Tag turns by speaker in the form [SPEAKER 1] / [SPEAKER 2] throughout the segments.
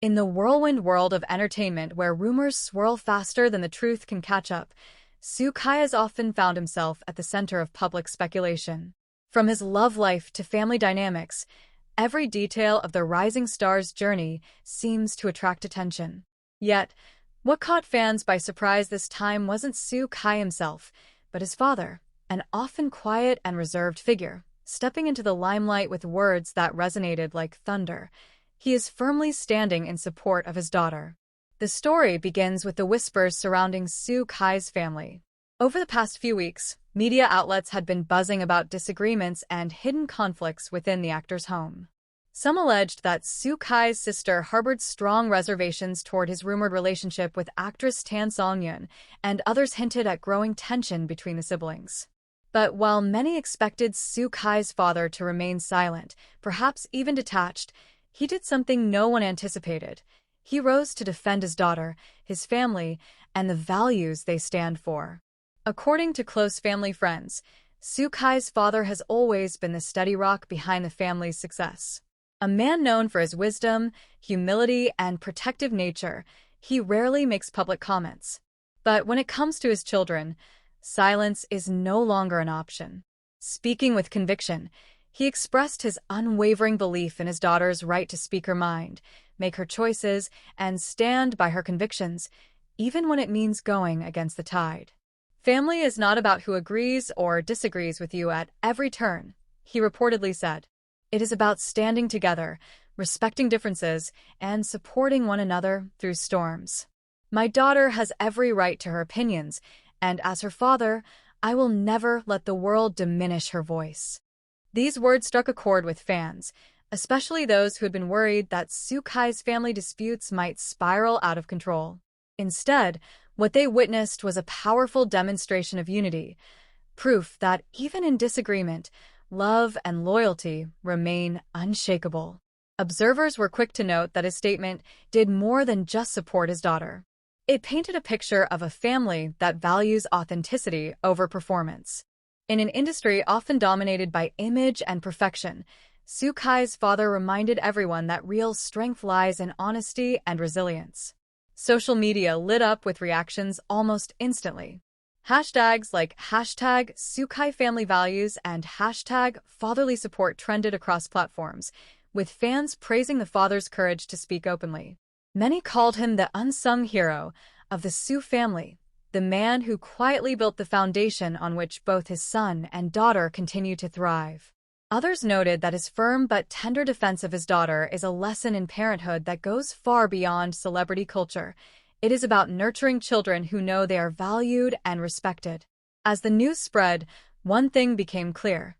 [SPEAKER 1] In the whirlwind world of entertainment where rumors swirl faster than the truth can catch up, Soo Kai has often found himself at the center of public speculation. From his love life to family dynamics, every detail of the rising star's journey seems to attract attention. Yet, what caught fans by surprise this time wasn't Soo Kai himself, but his father, an often quiet and reserved figure, stepping into the limelight with words that resonated like thunder. He is firmly standing in support of his daughter. The story begins with the whispers surrounding Soo Kai's family. Over the past few weeks, media outlets had been buzzing about disagreements and hidden conflicts within the actor's home. Some alleged that Soo Kai's sister harbored strong reservations toward his rumored relationship with actress Tan Song-yeon, and others hinted at growing tension between the siblings. But while many expected Soo Kai's father to remain silent, perhaps even detached, he did something no one anticipated. He rose to defend his daughter, his family, and the values they stand for. According to close family friends, Soo Kai's father has always been the steady rock behind the family's success. A man known for his wisdom, humility, and protective nature, he rarely makes public comments. But when it comes to his children, silence is no longer an option. Speaking with conviction, he expressed his unwavering belief in his daughter's right to speak her mind, make her choices, and stand by her convictions, even when it means going against the tide. "Family is not about who agrees or disagrees with you at every turn," he reportedly said. "It is about standing together, respecting differences, and supporting one another through storms. My daughter has every right to her opinions, and as her father, I will never let the world diminish her voice." These words struck a chord with fans, especially those who had been worried that Soo Kai's family disputes might spiral out of control. Instead, what they witnessed was a powerful demonstration of unity, proof that even in disagreement, love and loyalty remain unshakable. Observers were quick to note that his statement did more than just support his daughter. It painted a picture of a family that values authenticity over performance. In an industry often dominated by image and perfection, Soo Kai's father reminded everyone that real strength lies in honesty and resilience. Social media lit up with reactions almost instantly. Hashtags like #SooKaiFamilyValues and #FatherlySupport trended across platforms, with fans praising the father's courage to speak openly. Many called him the unsung hero of the Soo family, the man who quietly built the foundation on which both his son and daughter continue to thrive. Others noted that his firm but tender defense of his daughter is a lesson in parenthood that goes far beyond celebrity culture. It is about nurturing children who know they are valued and respected. As the news spread, one thing became clear.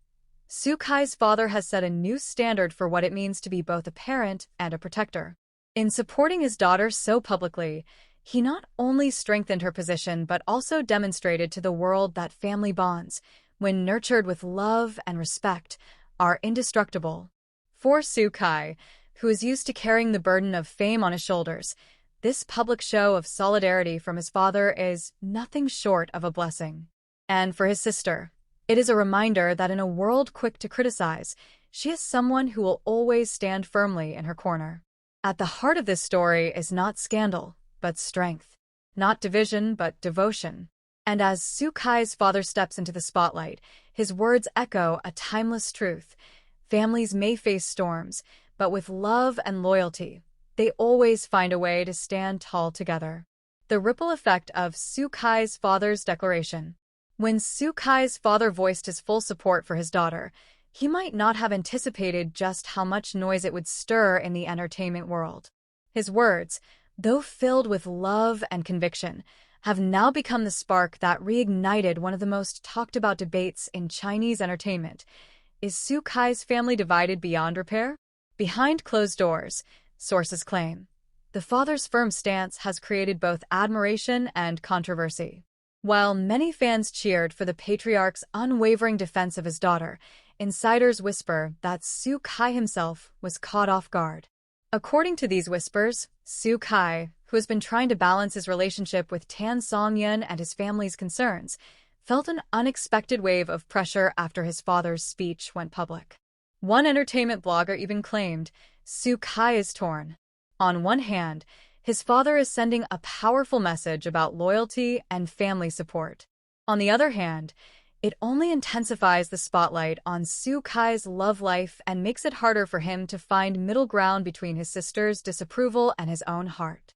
[SPEAKER 1] Soo Kai's father has set a new standard for what it means to be both a parent and a protector. In supporting his daughter so publicly, he not only strengthened her position but also demonstrated to the world that family bonds, when nurtured with love and respect, are indestructible. For Soo Kai, who is used to carrying the burden of fame on his shoulders, this public show of solidarity from his father is nothing short of a blessing. And for his sister, it is a reminder that in a world quick to criticize, she is someone who will always stand firmly in her corner. At the heart of this story is not scandal, but strength. Not division, but devotion. And as Soo Kai's father steps into the spotlight, his words echo a timeless truth. Families may face storms, but with love and loyalty, they always find a way to stand tall together. The ripple effect of Soo Kai's father's declaration. When Soo Kai's father voiced his full support for his daughter, he might not have anticipated just how much noise it would stir in the entertainment world. His words, though filled with love and conviction, have now become the spark that reignited one of the most talked about debates in Chinese entertainment. Is Soo Kai's family divided beyond repair? Behind closed doors, sources claim, the father's firm stance has created both admiration and controversy. While many fans cheered for the patriarch's unwavering defense of his daughter, insiders whisper that Soo Kai himself was caught off guard. According to these whispers, Soo Kai, who has been trying to balance his relationship with Tan Song-yeon and his family's concerns, felt an unexpected wave of pressure after his father's speech went public. One entertainment blogger even claimed, "Soo Kai is torn." On one hand, his father is sending a powerful message about loyalty and family support. On the other hand, it only intensifies the spotlight on Soo Kai's love life and makes it harder for him to find middle ground between his sister's disapproval and his own heart.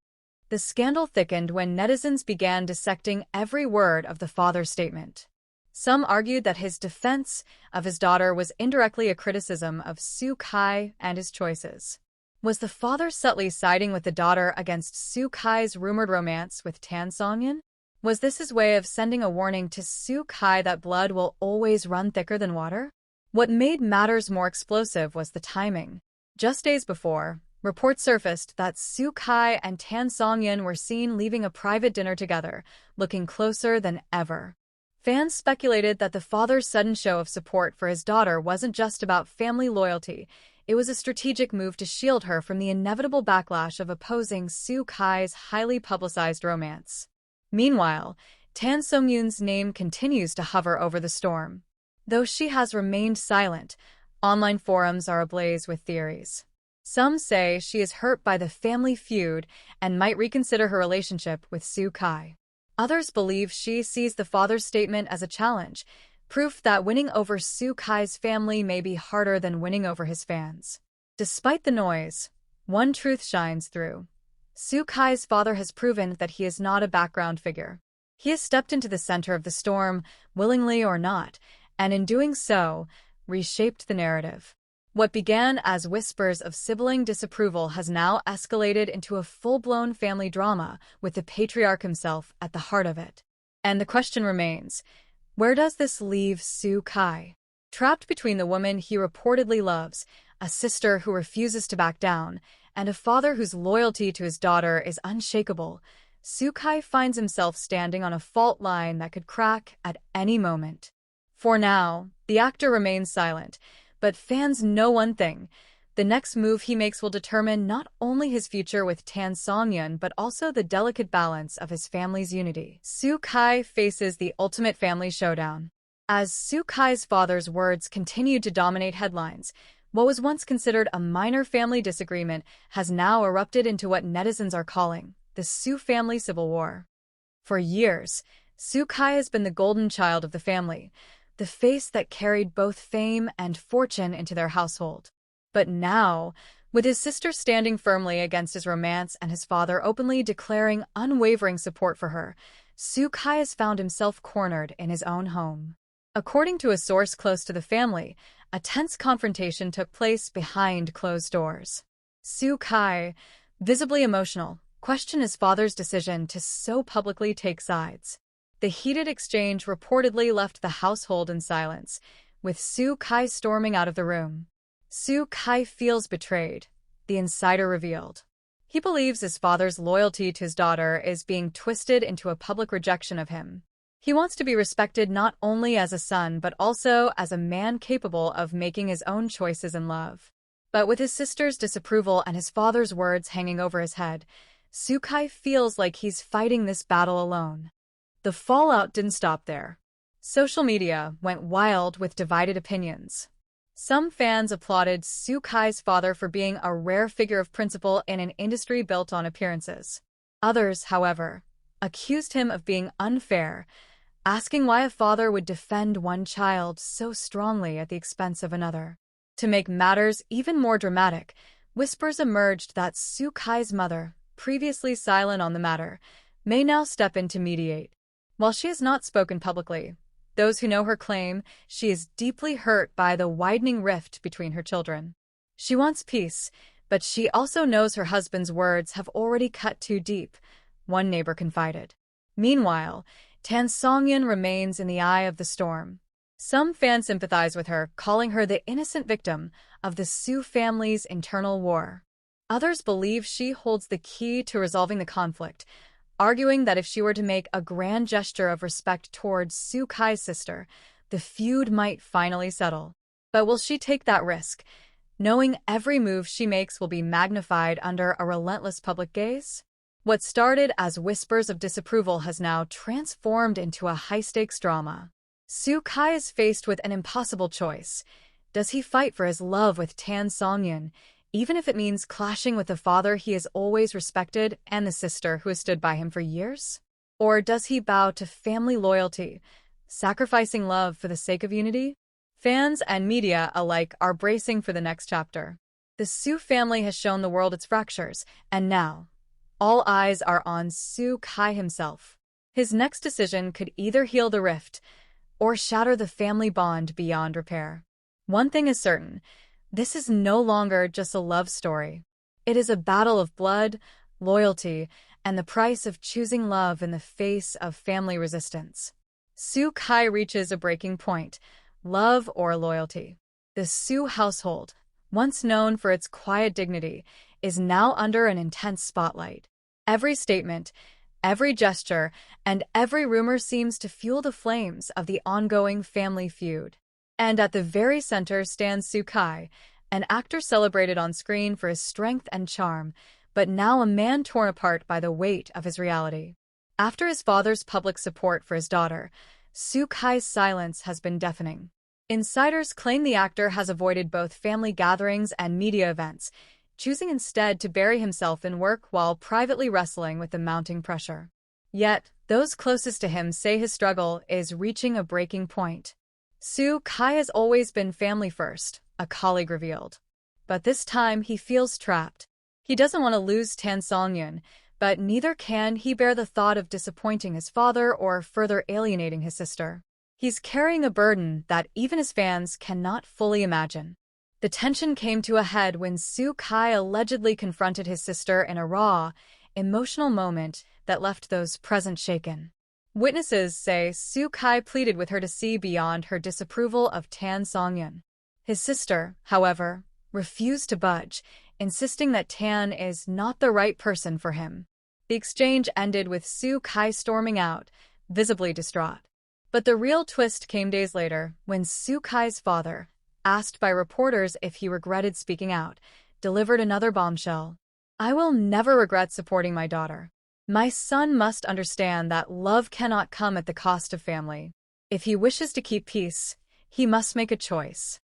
[SPEAKER 1] The scandal thickened when netizens began dissecting every word of the father's statement. Some argued that his defense of his daughter was indirectly a criticism of Soo Kai and his choices. Was the father subtly siding with the daughter against Soo Kai's rumored romance with Tan Songyeon? Was this his way of sending a warning to Soo Kai that blood will always run thicker than water? What made matters more explosive was the timing. Just days before, reports surfaced that Soo Kai and Tan Songyeon were seen leaving a private dinner together, looking closer than ever. Fans speculated that the father's sudden show of support for his daughter wasn't just about family loyalty. It was a strategic move to shield her from the inevitable backlash of opposing Soo Kai's highly publicized romance. Meanwhile, Tan Songyeon's name continues to hover over the storm. Though she has remained silent, online forums are ablaze with theories. Some say she is hurt by the family feud and might reconsider her relationship with Soo Kai. Others believe she sees the father's statement as a challenge, proof that winning over Soo Kai's family may be harder than winning over his fans. Despite the noise, one truth shines through. Soo Kai's father has proven that he is not a background figure. He has stepped into the center of the storm, willingly or not, and in doing so, reshaped the narrative. What began as whispers of sibling disapproval has now escalated into a full-blown family drama, with the patriarch himself at the heart of it. And the question remains, where does this leave Soo Kai? Trapped between the woman he reportedly loves, a sister who refuses to back down, and a father whose loyalty to his daughter is unshakable, Soo Kai finds himself standing on a fault line that could crack at any moment. For now, the actor remains silent, but fans know one thing. The next move he makes will determine not only his future with Tan Songyeon but also the delicate balance of his family's unity. Soo Kai faces the ultimate family showdown. As Soo Kai's father's words continued to dominate headlines, what was once considered a minor family disagreement has now erupted into what netizens are calling the Soo family civil war. For years, Soo Kai has been the golden child of the family, the face that carried both fame and fortune into their household. But now, with his sister standing firmly against his romance and his father openly declaring unwavering support for her, Soo Kai has found himself cornered in his own home. According to a source close to the family, a tense confrontation took place behind closed doors. Soo Kai, visibly emotional, questioned his father's decision to so publicly take sides. The heated exchange reportedly left the household in silence, with Soo Kai storming out of the room. Soo Kai feels betrayed, the insider revealed. He believes his father's loyalty to his daughter is being twisted into a public rejection of him. He wants to be respected not only as a son but also as a man capable of making his own choices in love. But with his sister's disapproval and his father's words hanging over his head, Soo Kai feels like he's fighting this battle alone. The fallout didn't stop there. Social media went wild with divided opinions. Some fans applauded Soo Kai's father for being a rare figure of principle in an industry built on appearances. Others, however, accused him of being unfair, asking why a father would defend one child so strongly at the expense of another. To make matters even more dramatic, whispers emerged that Soo Kai's mother, previously silent on the matter, may now step in to mediate. While she has not spoken publicly, those who know her claim she is deeply hurt by the widening rift between her children. She wants peace, but she also knows her husband's words have already cut too deep, one neighbor confided. Meanwhile, Tan Songyeon remains in the eye of the storm. Some fans sympathize with her, calling her the innocent victim of the Soo family's internal war. Others believe she holds the key to resolving the conflict, arguing that if she were to make a grand gesture of respect towards Soo Kai's sister, the feud might finally settle. But will she take that risk, knowing every move she makes will be magnified under a relentless public gaze? What started as whispers of disapproval has now transformed into a high-stakes drama. Soo Kai is faced with an impossible choice. Does he fight for his love with Tan Songyeon, even if it means clashing with the father he has always respected and the sister who has stood by him for years? Or does he bow to family loyalty, sacrificing love for the sake of unity? Fans and media alike are bracing for the next chapter. The Soo family has shown the world its fractures, and now, all eyes are on Soo Kai himself. His next decision could either heal the rift or shatter the family bond beyond repair. One thing is certain, this is no longer just a love story. It is a battle of blood, loyalty, and the price of choosing love in the face of family resistance. Soo Kai reaches a breaking point, love or loyalty. The Soo household, once known for its quiet dignity, is now under an intense spotlight. Every statement, every gesture, and every rumor seems to fuel the flames of the ongoing family feud. And at the very center stands Soo Kai, an actor celebrated on screen for his strength and charm, but now a man torn apart by the weight of his reality. After his father's public support for his daughter, Soo Kai's silence has been deafening. Insiders claim the actor has avoided both family gatherings and media events, choosing instead to bury himself in work while privately wrestling with the mounting pressure. Yet, those closest to him say his struggle is reaching a breaking point. Soo Kai has always been family first, a colleague revealed. But this time he feels trapped. He doesn't want to lose Tan Songyun, but neither can he bear the thought of disappointing his father or further alienating his sister. He's carrying a burden that even his fans cannot fully imagine. The tension came to a head when Soo Kai allegedly confronted his sister in a raw, emotional moment that left those present shaken. Witnesses say Soo Kai pleaded with her to see beyond her disapproval of Tan Songyun. His sister, however, refused to budge, insisting that Tan is not the right person for him. The exchange ended with Soo Kai storming out, visibly distraught. But the real twist came days later, when Soo Kai's father, asked by reporters if he regretted speaking out, delivered another bombshell. "I will never regret supporting my daughter. My son must understand that love cannot come at the cost of family. If he wishes to keep peace, he must make a choice."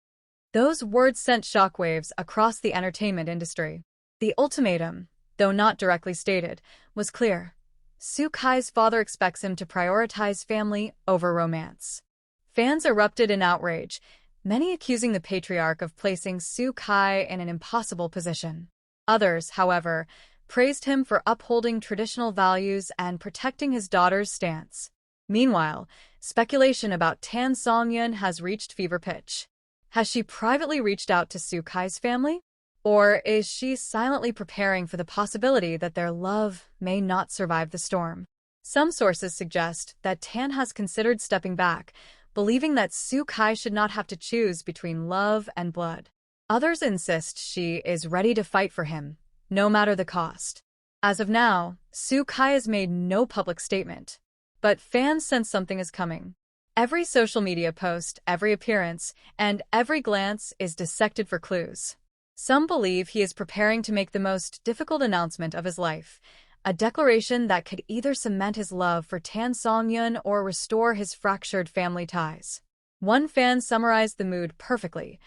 [SPEAKER 1] Those words sent shockwaves across the entertainment industry. The ultimatum, though not directly stated, was clear. Soo Kai's father expects him to prioritize family over romance. Fans erupted in outrage, many accusing the patriarch of placing Soo Kai in an impossible position. Others, however, praised him for upholding traditional values and protecting his daughter's stance. Meanwhile, speculation about Tan Songyun has reached fever pitch. Has she privately reached out to Soo Kai's family? Or is she silently preparing for the possibility that their love may not survive the storm? Some sources suggest that Tan has considered stepping back, believing that Soo Kai should not have to choose between love and blood. Others insist she is ready to fight for him, no matter the cost. As of now, Soo Kai has made no public statement. But fans sense something is coming. Every social media post, every appearance, and every glance is dissected for clues. Some believe he is preparing to make the most difficult announcement of his life, a declaration that could either cement his love for Tan Songyun or restore his fractured family ties. One fan summarized the mood perfectly.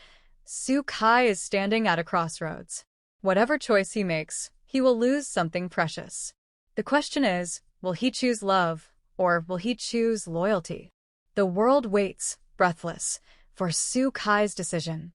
[SPEAKER 1] Soo Kai is standing at a crossroads. Whatever choice he makes, he will lose something precious. The question is, will he choose love, or will he choose loyalty? The world waits, breathless, for Soo Kai's decision.